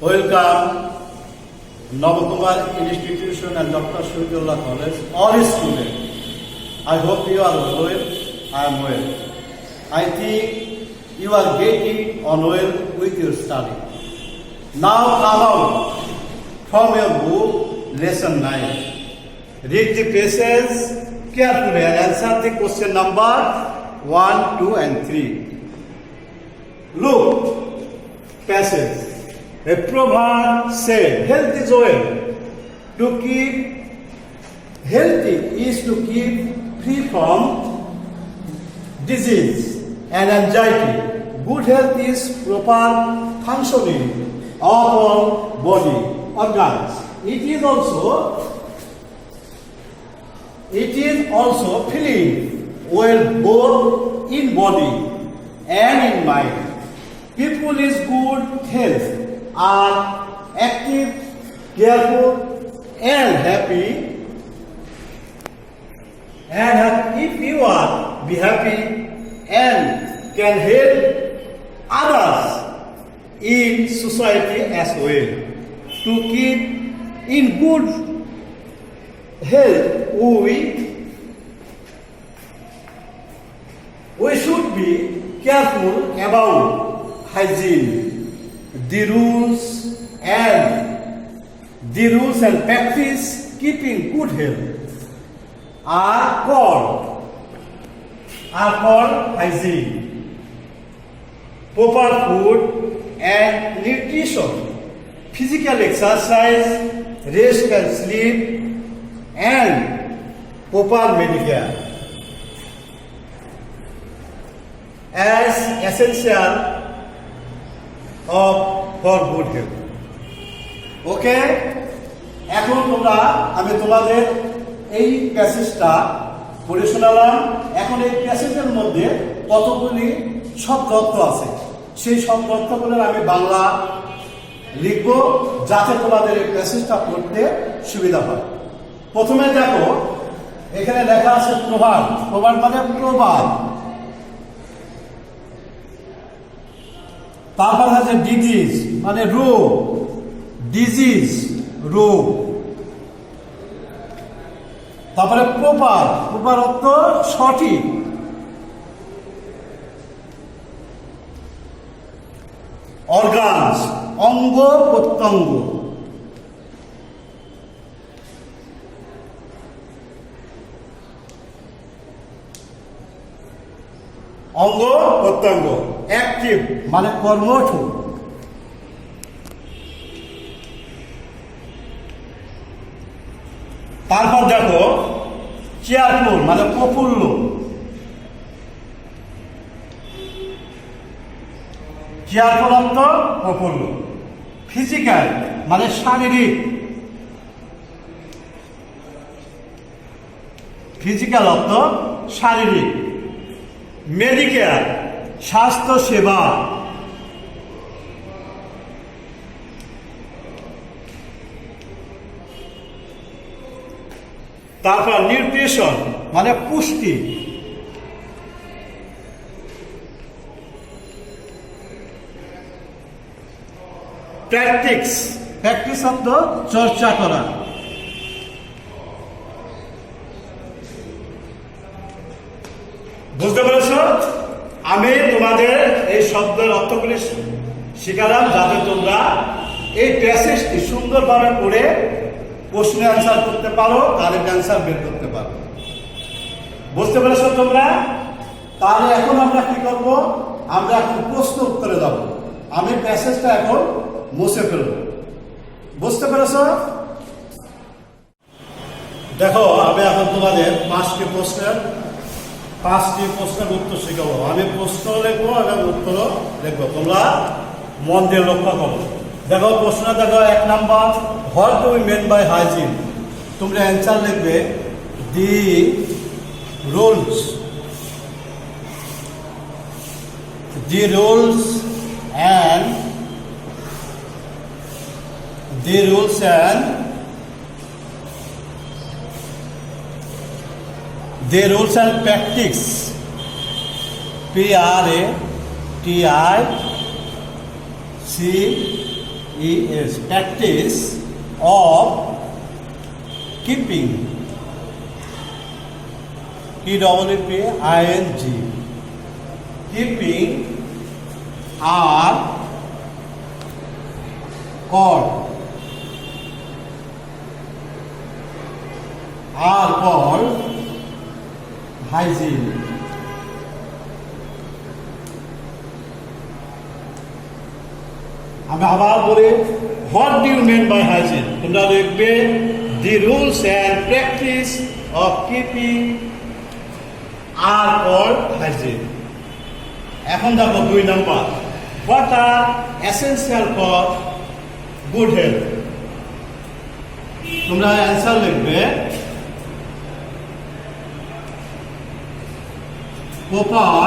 Welcome, Navakumar Institution and Dr. Shahidullah College, all students. I hope you are well. I am well. I think you are getting on well with your study. Now come out from your book, lesson 9. Read the passage carefully and answer the question number 1, 2 and 3. Look, passage. A proverb said, health is wealth. To keep healthy is to keep free from disease and anxiety. Good health is proper functioning of our body organs. It is also feeling well both in body and in mind. People is good health are active, careful, and happy. And if you are be happy and can help others in society as well. To keep in good health, we should be careful about hygiene. The rules and practice keeping good health are called hygiene. Proper food and nutrition, physical exercise, rest and sleep, and proper medicare as essential for good health. ওকে, এখন আমি তোমাদের এই প্যাসেজটা পড়ে শোনালাম। এখন এই প্যাসেজের মধ্যে কতগুলি শব্দ অর্থ আছে, সেই শব্দ অর্থগুলোর আমি বাংলা লিখব যাতে তোমাদের এই প্যাসেজটা পড়তে সুবিধা হয়। প্রথমে দেখো, এখানে লেখা আছে প্রবাদ। প্রবাদ মানে প্রবাদ। তারপর আছে ডিজিজ মানে রোগ, ডিজিজ রোগ। তারপরে প্রপার, প্রপার অর্থ সঠিক। অর্গানস অঙ্গ প্রত্যঙ্গ। অঙ্গ প্রত্যঙ্গ। অ্যাক্টিভ মানে কর্মঠ। তারপর দেখো চেয়ারফুল মানে প্রফুল্ল। চেয়ারফুল অর্থ প্রফুল্ল। ফিজিক্যাল মানে শারীরিক। ফিজিক্যাল অর্থ শারীরিক। মেডিকেয়ার স্বাস্থ্য সেবা। তারপর নিউট্রিশন মানে পুষ্টি। প্র্যাকটিস, প্র্যাকটিস অর্থ চর্চা করা। বুঝতে পেরেছ? আমি তোমাদের এই শব্দের অর্থগুলি শিখালাম যাতে তোমরা এই প্যাসেজটি সুন্দরভাবে পড়ে প্রশ্নের অ্যান্সার করতে পারো, কারেক্ট অ্যান্সার বের করতে পারো। বুঝতে পেরেছ তোমরা? তাহলে এখন আমরা কি করব? আমরা এখন প্রশ্ন উত্তরে যাব। আমি প্যাসেজটা এখন মুছে ফেলব। বুঝতে পেরেছ? দেখো, আমি এখন তোমাদের 5টি প্রশ্নের উত্তর শিখাবো। আমি প্রশ্ন লিখবো এবং উত্তরও লিখবো, তোমরা মন দিয়ে লক্ষ্য করো। দেখো প্রশ্ন, দেখো 1 number, what do we mean by hygiene? তোমরা অ্যান্সার লিখবে the rules and practice, PRATICS is practice of keeping. KEEPING. Keeping are called hygiene. আমি আবার বলি, what do you mean by hygiene? তোমরা লিখবে the rules and practice of keeping are called hygiene. এখন দেখো 2 number, what are essential for good health? তোমরা answer লিখবে proper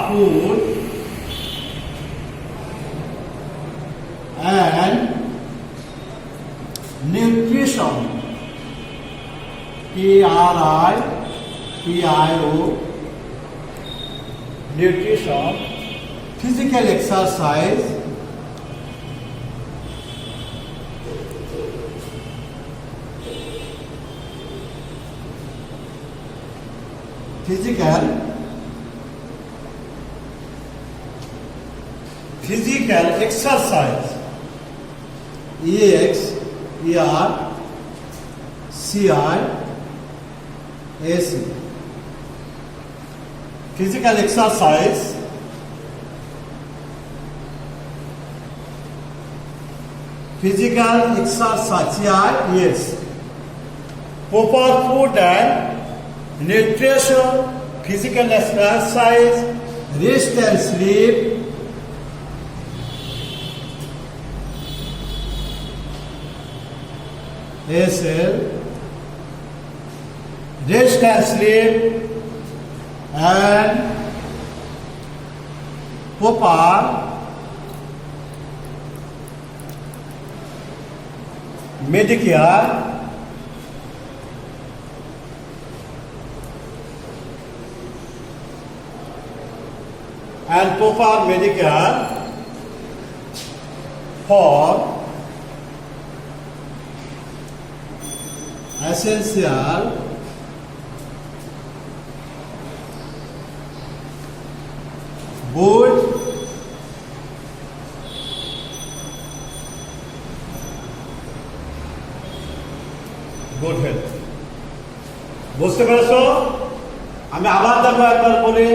food and nutrition. PRIPIO. Nutrition, physical exercise, physical exercise, EXERCISE. Physical exercise, yes. Proper food and nutrition, physical exercise, rest and sleep, rest and sleep, and proper Medicare, and proper Medicare for essential good health. বুঝতে পেরেছো? আমি আবার দেখো একবার বলে,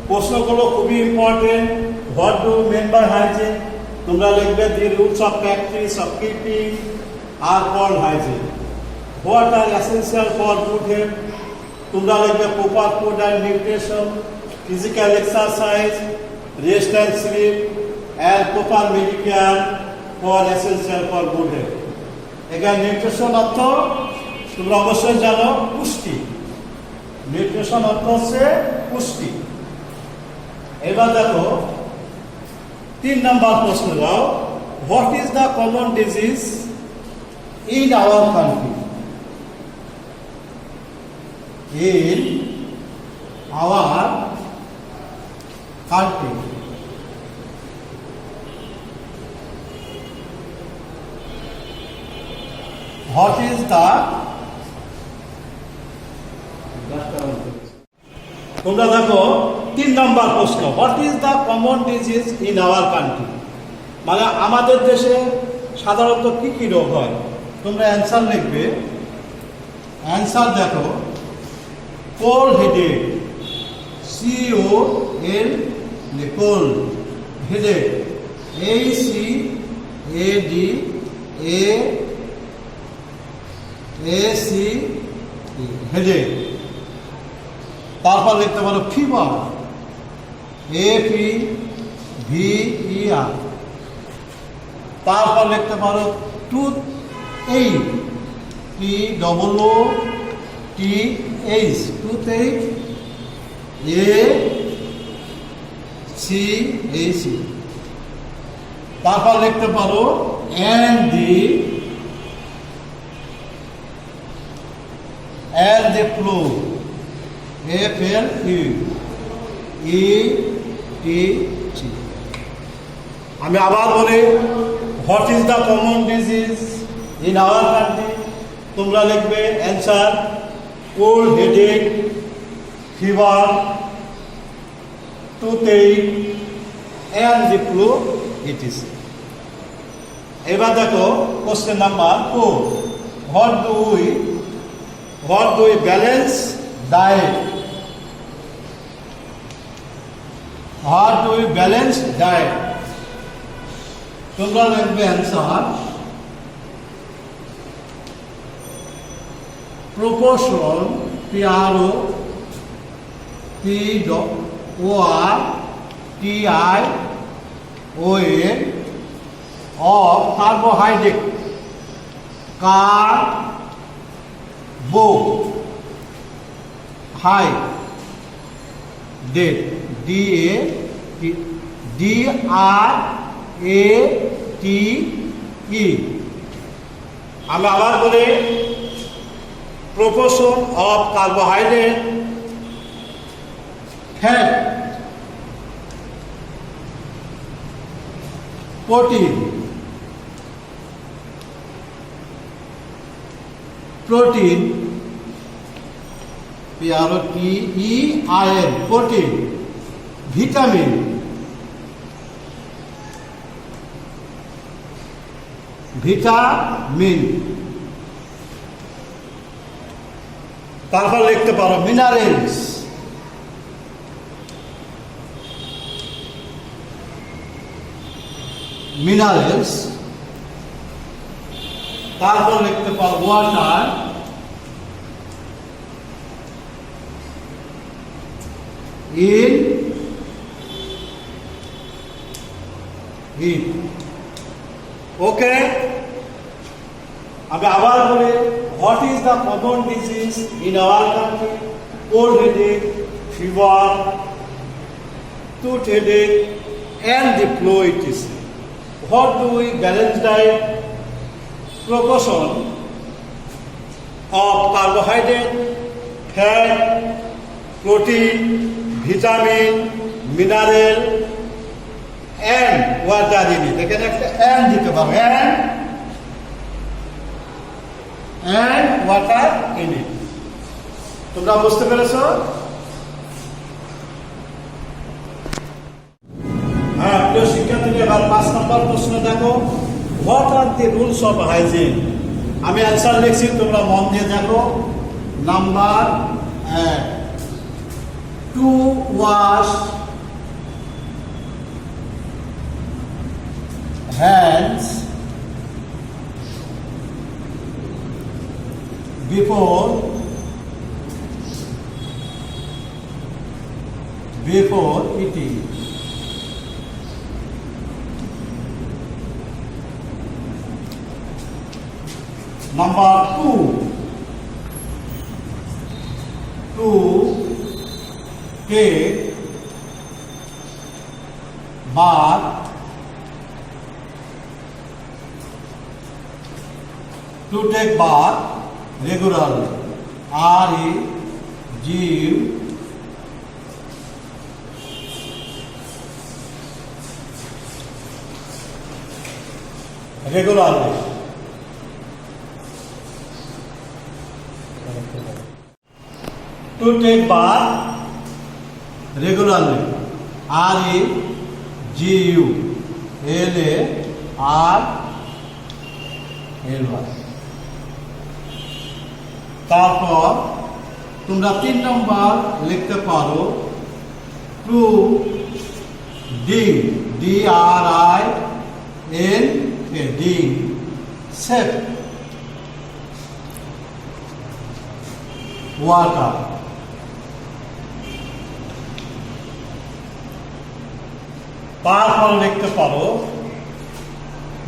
প্রশ্নগুলো খুবই important. What do mean by hygiene? তোমরা লিখবে the rules of practice of keeping are called hygiene. What are essential for good health? তোমরা লিখবে proper food and nutrition, physical exercise, rest and sleep, and proper medicare for essential for good health. এখানে nutrition অর্থ তোমরা অবশ্যই জানো পুষ্টি। Nutrition অর্থ হচ্ছে পুষ্টি। এবার দেখো 3 নাম্বার প্রশ্ন দাও, what is the common disease in our country? In our country, what is the তোমরা দেখো 3 নাম্বার প্রশ্ন, what is the common disease in our country? মানে আমাদের দেশে সাধারণত কি কি রোগ হয়? তোমরা অ্যান্সার লিখবে। অ্যান্সার দেখো, cold headache, COL, cold headache, HEADAC, headache. তারপর লিখতে পারো ফিভার, FEVER। তারপর লিখতে পারো টুথ এইক, TOOTH, টুথ এইক, ACH। তারপর লিখতে পারো and the flu, FLU। ETG। আমি আবার বলি, what is the common disease in our country? তোমরা লিখবে answer cold headache, fever, টুথেক and the flu etc. এবার দেখো question number 4, what do we balance diet? What do we balance diet? তোমরা লিখবে answer proportion PROPORTION of carbohydrate, DATE। আমি আবার বলি, proportion of carbohydrate, fat, protein, PROTEIN, protein, vitamin, তারপর লিখতে পারো মিনারেলস, তারপর লিখতে পারো ওয়াটার, ইন ওকে। আমি আবার বলি, what is the common disease in our country? Cold headache, fever, tooth headache and the flu etc. What do we balance diet? proportion of carbohydrate, fat, protein, vitamin, mineral and water in it। এখানে একটা and দিতে পারো, and water in it। তোমরা বুঝতে পেরেছো? হ্যাঁ প্রিয় শিক্ষার্থী, এবার 5 নম্বর প্রশ্ন দেখো, what are the rules of hygiene? আমি অ্যান্সার লিখছি, তোমরা মন দিয়ে দেখো। Number 1, two wash hands before eating। Number 2, to take bath regularly, regularly। To take bath regularly, REGULARLY। তারপর তোমরা 3 নম্বর লিখতে পারো, to drink, drink, sip water। তারপর লিখতে পারো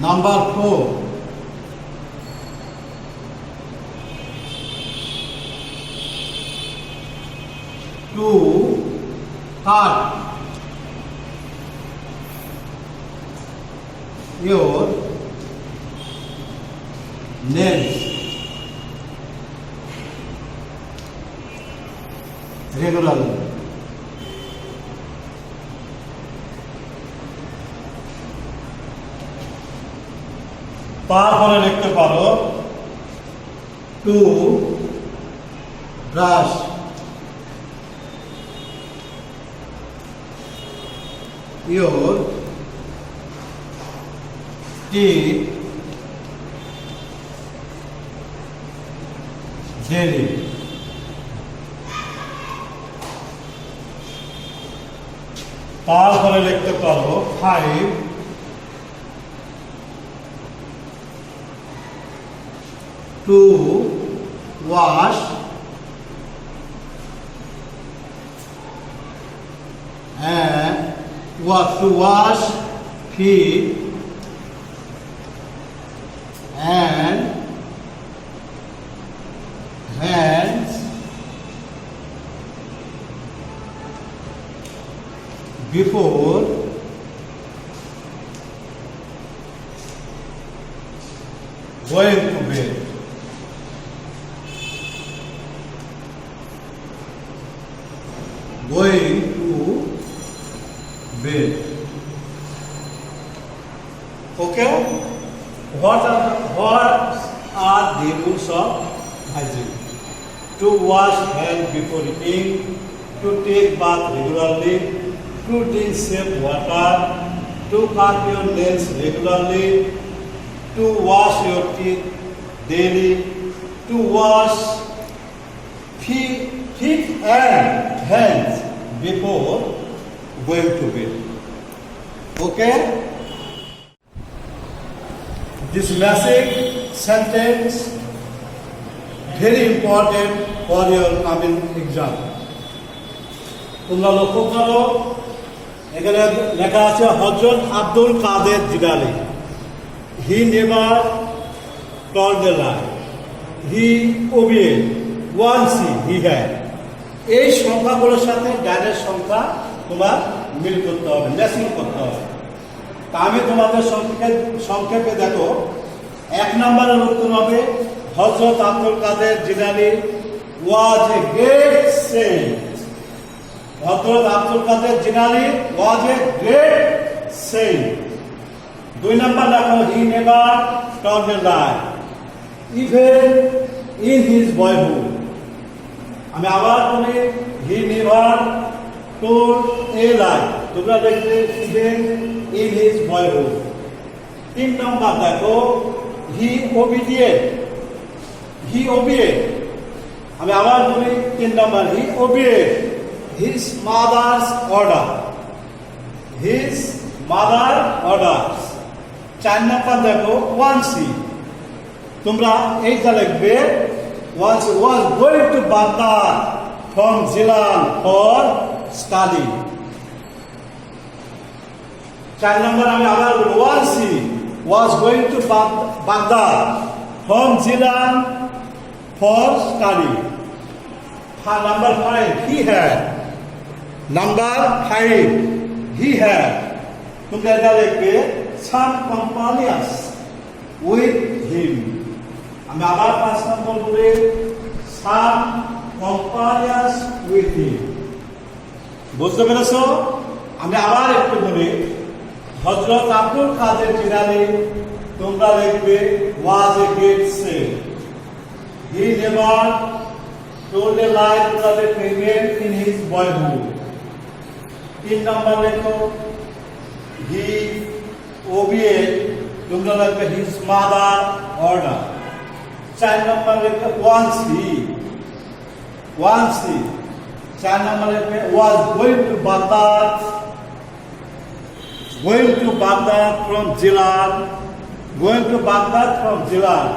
number 4, to cut your nails regularly। তারপরে লিখতে পারো to brush your teeth daily. তারপরে লিখতে পারো 5 to wash to wash feet and hands before going to bed. Going to bed. Okay? What are the rules of hygiene? To wash hands before eating, to take bath regularly, to drink safe water, to cut your nails regularly, to wash your teeth daily, to wash feet and hands before going to bed. Okay? This basic sentence very important for your coming exam. তোমরা লক্ষ্য করো এখানে লেখা আছে হযরত আব্দুল কাদের Jilani. He never told a lie. He obeyed. Once he had. এই সংখ্যাগুলোর সাথে ডানের সংখ্যা তোমার মিল করতে হবে, ম্যাচিং করতে হবে। তা আমি তোমাদের সংক্ষেপে দেখো, 1 নম্বরের উত্তর হবে হযরত আব্দুল কাদের জিলানী ওয়াজ a great Saint. Hazrat Abdul Quader Jilani was a great Saint. 2 নম্বর দেখো he never told A lie even in his boyhood. আমি আবার বলি he never told a lie, তোমরা দেখবে even in his boyhood. 3 number দেখো হি ওবিডিয়েন্ট, হি ওবিয়েড। আমি আবার বলি 3 number he obeyed his mother's order, his mother orders. 4 number দেখো ওয়ান্সি, তোমরা এইটা লিখবে once was going to Baghdad from Zilan for study. 4 নম্বর আমি আবার বলবো once he was going to Baghdad from Zilan for study. Number 5 he had. Number 5 he had. তোমরা এটা লিখবে some companions with him. আমি আবার 5 নম্বর বলি some companions with him. বুঝতে পেরেছো? আমি আবার একটু বলি হযরত আব্দুল কাদের জিলানী তোমরা লিখবে was a great saint. He never told a lie to the female in his boyhood. 3 নম্বর লেখো he obeyed, তোমরা লিখবে his mother order. 4 নম্বর লেখো once he, 4 number লেখবে was going to Baghdad, going to Baghdad from Zilan, going to Baghdad from Zilan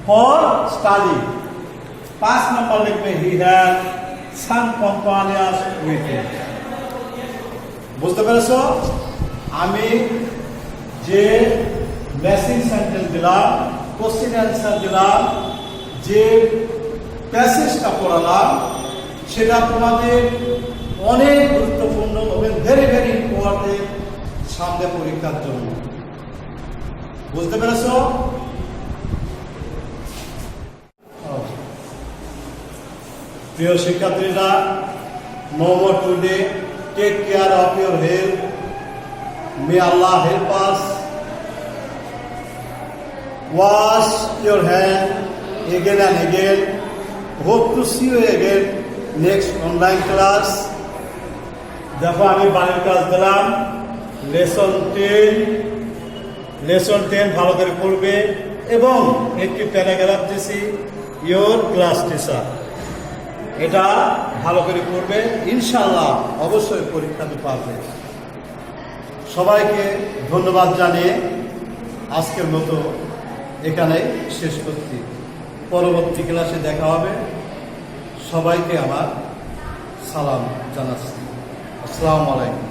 for study. 5 নম্বর লিখবে he had some companions with him. বুঝতে পেরেছো? আমি যে matching sentence দিলাম, question answer দিলাম, যে প্যাসেজটা পড়ালাম সেটা তোমাদের অনেক গুরুত্বপূর্ণ এবং ভেরি ভেরি ইম্পর্টেন্ট সামনে পরীক্ষার জন্য। বুঝতে পেরেছো? প্রিয় শিক্ষার্থীরা, no more today. Take care of your health. May Allah help us. wash your hand again and again. Hope to see you again next online class. দেখো আমি বাড়ির কাজ দিলাম, লেসন 10 ভালো করে পড়বে এবং একটি প্যারাগ্রাফ দিয়েছি ইয়োর ক্লাস টিচার, এটা ভালো করে পড়বে, ইনশাআল্লাহ অবশ্যই পরীক্ষাতে পারবে। সবাইকে ধন্যবাদ জানিয়ে আজকের মতো এখানে শেষ করছি। পরবর্তী ক্লাসে দেখা হবে। সবাইকে আমার সালাম জানাচ্ছি। আসসালামু আলাইকুম।